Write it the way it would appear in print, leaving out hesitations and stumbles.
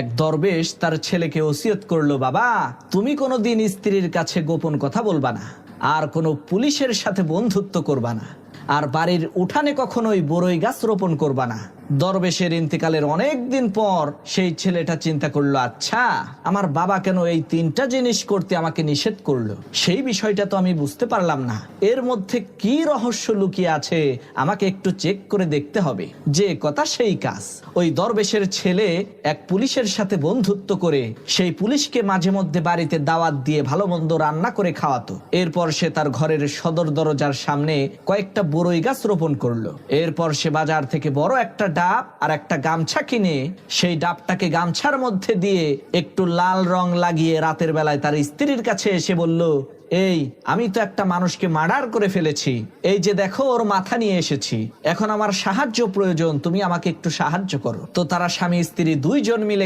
এক দরবেশ তার ছেলেকে ওসিয়ত করলো, বাবা তুমি কোনোদিন স্ত্রীর কাছে গোপন কথা বলবা না, আর কোনো পুলিশের সাথে বন্ধুত্ব করবা না, আর বাড়ির উঠানে কখনোই বড়ই গাছ রোপণ করবা না। দরবেশের ইন্তেকালের অনেক দিন পর সেই ছেলেটা চিন্তা করলো, আচ্ছা আমার বাবা কেন এই তিনটা জিনিস করতে আমাকে নিষেধ করলো, সেই বিষয়টা তো আমি বুঝতে পারলাম না। এর মধ্যে কি রহস্য লুকিয়ে আছে আমাকে একটু চেক করে দেখতে হবে। যে কথা সেই কাজ। ওই দরবেশের ছেলে এক পুলিশের সাথে বন্ধুত্ব করে সেই পুলিশকে মাঝে মধ্যে বাড়িতে দাওয়াত দিয়ে ভালো মন্দ রান্না করে খাওয়াতো। এরপর সে তার ঘরের সদর দরজার সামনে কয়েকটা বড়ই গাছ রোপণ করলো। এরপর সে বাজার থেকে বড় একটা ডাব আর একটা গামছা কিনে সেই ডাবটাকে গামছার মধ্যে দিয়ে একটু লাল রং লাগিয়ে রাতের বেলায় তার স্ত্রীর কাছে এসে বলল, এই আমি তো একটা মানুষকে মার্ডার করে ফেলেছি, এই যে দেখো ওর মাথা নিয়ে এসেছি, এখন আমার সাহায্য প্রয়োজন, তুমি আমাকে একটু সাহায্য করো। তো তারা স্বামী স্ত্রী দুইজন মিলে